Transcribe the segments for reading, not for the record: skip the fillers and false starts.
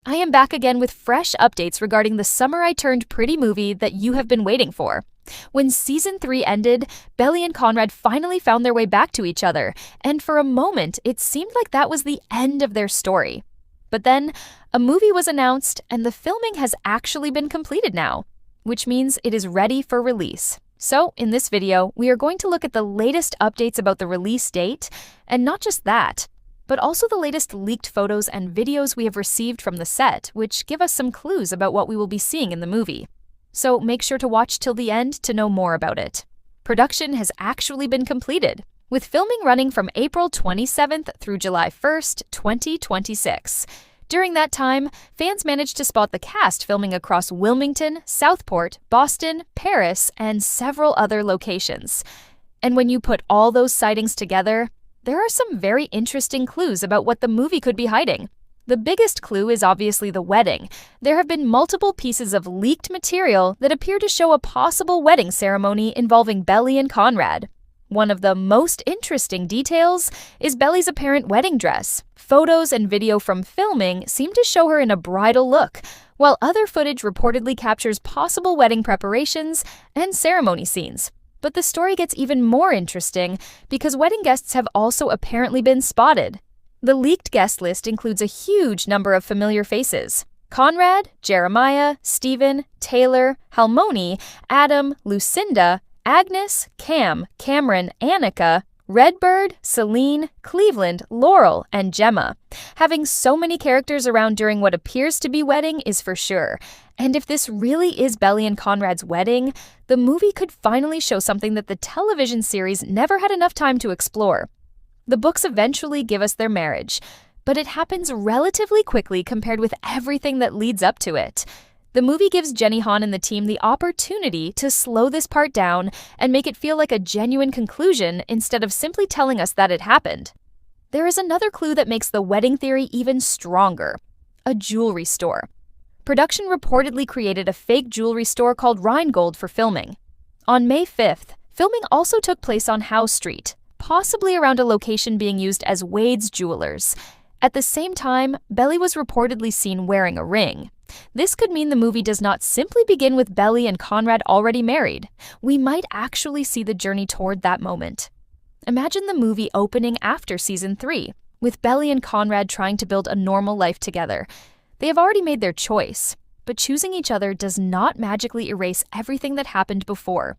I am back again with fresh updates regarding the Summer I Turned Pretty movie that you have been waiting for. When season 3 ended, Belly and Conrad finally found their way back to each other, and for a moment, it seemed like that was the end of their story. But then, a movie was announced, and the filming has actually been completed now, which means it is ready for release. So, in this video, we are going to look at the latest updates about the release date, and not just that, but also the latest leaked photos and videos we have received from the set, which give us some clues about what we will be seeing in the movie. So make sure to watch till the end to know more about it. Production has actually been completed, with filming running from April 27th through July 1st, 2026. During that time, fans managed to spot the cast filming across Wilmington, Southport, Boston, Paris, and several other locations. And when you put all those sightings together, there are some very interesting clues about what the movie could be hiding. The biggest clue is obviously the wedding. There have been multiple pieces of leaked material that appear to show a possible wedding ceremony involving Belly and Conrad. One of the most interesting details is Belly's apparent wedding dress. Photos and video from filming seem to show her in a bridal look, while other footage reportedly captures possible wedding preparations and ceremony scenes. But the story gets even more interesting because wedding guests have also apparently been spotted. The leaked guest list includes a huge number of familiar faces: Conrad, Jeremiah, Stephen, Taylor, Halmoni, Adam, Lucinda, Agnes, Cam, Cameron, Annika, Redbird, Celine, Cleveland, Laurel, and Gemma. Having so many characters around during what appears to be wedding is for sure. And if this really is Belly and Conrad's wedding, the movie could finally show something that the television series never had enough time to explore. The books eventually give us their marriage, but it happens relatively quickly compared with everything that leads up to it. The movie gives Jenny Han and the team the opportunity to slow this part down and make it feel like a genuine conclusion instead of simply telling us that it happened. There is another clue that makes the wedding theory even stronger: a jewelry store. Production reportedly created a fake jewelry store called Rheingold for filming. On May 5th, filming also took place on Howe Street, possibly around a location being used as Wade's Jewelers. At the same time, Belly was reportedly seen wearing a ring. This could mean the movie does not simply begin with Belly and Conrad already married. We might actually see the journey toward that moment. Imagine the movie opening after season 3, with Belly and Conrad trying to build a normal life together. They have already made their choice, but choosing each other does not magically erase everything that happened before.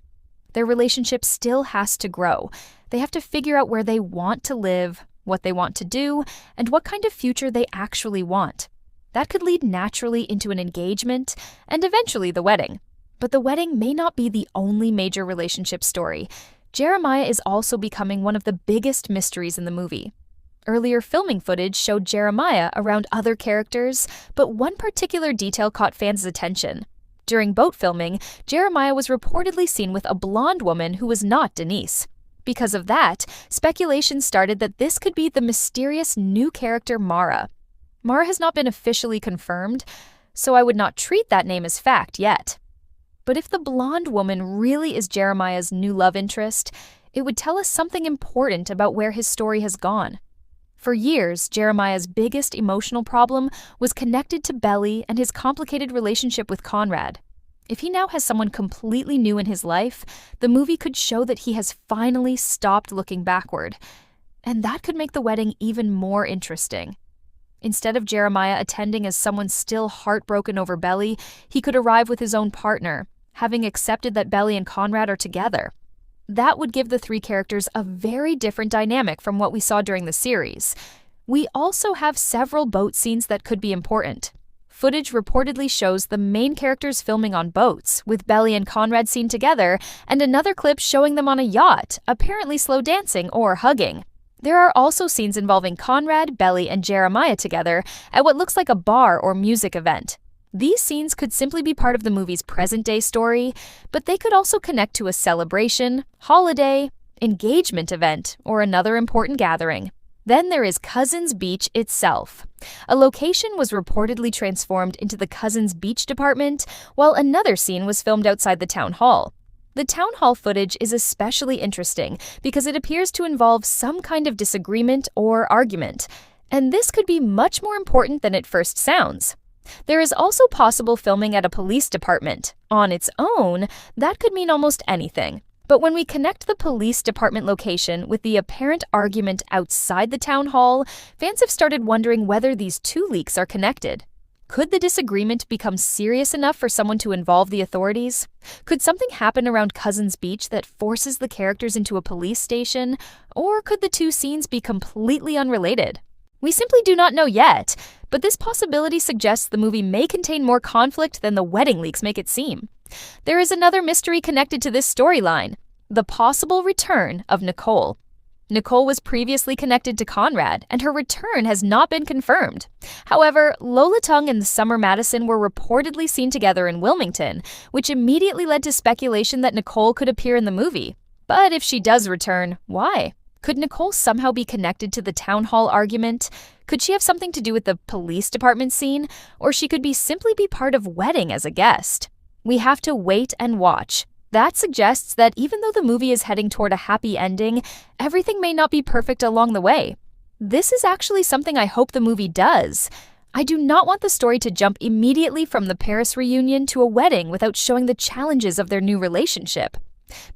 Their relationship still has to grow. They have to figure out where they want to live, what they want to do, and what kind of future they actually want. That could lead naturally into an engagement and eventually the wedding. But the wedding may not be the only major relationship story. Jeremiah is also becoming one of the biggest mysteries in the movie. Earlier filming footage showed Jeremiah around other characters, but one particular detail caught fans' attention. During boat filming, Jeremiah was reportedly seen with a blonde woman who was not Denise. Because of that, speculation started that this could be the mysterious new character Mara. Mara has not been officially confirmed, so I would not treat that name as fact yet. But if the blonde woman really is Jeremiah's new love interest, it would tell us something important about where his story has gone. For years, Jeremiah's biggest emotional problem was connected to Belly and his complicated relationship with Conrad. If he now has someone completely new in his life, the movie could show that he has finally stopped looking backward. And that could make the wedding even more interesting. Instead of Jeremiah attending as someone still heartbroken over Belly, he could arrive with his own partner, having accepted that Belly and Conrad are together. That would give the three characters a very different dynamic from what we saw during the series. We also have several boat scenes that could be important. Footage reportedly shows the main characters filming on boats, with Belly and Conrad seen together, and another clip showing them on a yacht, apparently slow dancing or hugging. There are also scenes involving Conrad, Belly, and Jeremiah together at what looks like a bar or music event. These scenes could simply be part of the movie's present-day story, but they could also connect to a celebration, holiday, engagement event, or another important gathering. Then there is Cousins Beach itself. A location was reportedly transformed into the Cousins Beach department, while another scene was filmed outside the town hall. The town hall footage is especially interesting because it appears to involve some kind of disagreement or argument, and this could be much more important than it first sounds. There is also possible filming at a police department. On its own, that could mean almost anything. But when we connect the police department location with the apparent argument outside the town hall, fans have started wondering whether these two leaks are connected. Could the disagreement become serious enough for someone to involve the authorities? Could something happen around Cousins Beach that forces the characters into a police station? Or could the two scenes be completely unrelated? We simply do not know yet, but this possibility suggests the movie may contain more conflict than the wedding leaks make it seem. There is another mystery connected to this storyline: the possible return of Nicole. Nicole was previously connected to Conrad, and her return has not been confirmed. However, Lola Tung and Summer Madison were reportedly seen together in Wilmington, which immediately led to speculation that Nicole could appear in the movie. But if she does return, why? Could Nicole somehow be connected to the town hall argument? Could she have something to do with the police department scene? Or she could simply be part of Wedding as a guest? We have to wait and watch. That suggests that even though the movie is heading toward a happy ending, everything may not be perfect along the way. This is actually something I hope the movie does. I do not want the story to jump immediately from the Paris reunion to a wedding without showing the challenges of their new relationship.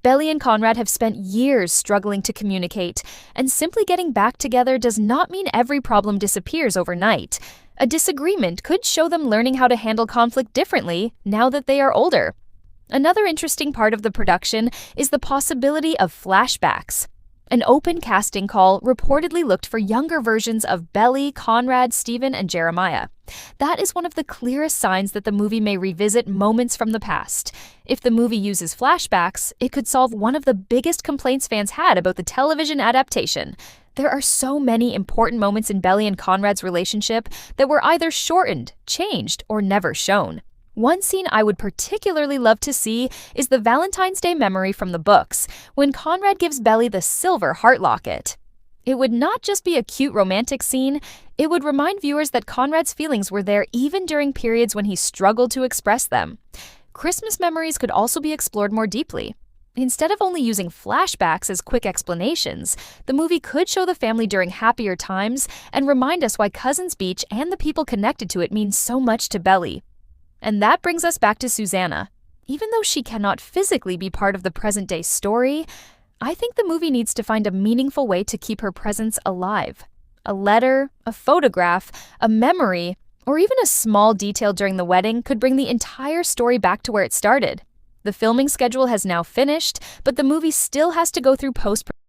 Belly and Conrad have spent years struggling to communicate, and simply getting back together does not mean every problem disappears overnight. A disagreement could show them learning how to handle conflict differently now that they are older. Another interesting part of the production is the possibility of flashbacks. An open casting call reportedly looked for younger versions of Belly, Conrad, Stephen, and Jeremiah. That is one of the clearest signs that the movie may revisit moments from the past. If the movie uses flashbacks, it could solve one of the biggest complaints fans had about the television adaptation. There are so many important moments in Belly and Conrad's relationship that were either shortened, changed, or never shown. One scene I would particularly love to see is the Valentine's Day memory from the books, when Conrad gives Belly the silver heart locket. It would not just be a cute romantic scene, it would remind viewers that Conrad's feelings were there even during periods when he struggled to express them. Christmas memories could also be explored more deeply. Instead of only using flashbacks as quick explanations, the movie could show the family during happier times and remind us why Cousins Beach and the people connected to it mean so much to Belly. And that brings us back to Susanna. Even though she cannot physically be part of the present-day story, I think the movie needs to find a meaningful way to keep her presence alive. A letter, a photograph, a memory, or even a small detail during the wedding could bring the entire story back to where it started. The filming schedule has now finished, but the movie still has to go through post-production.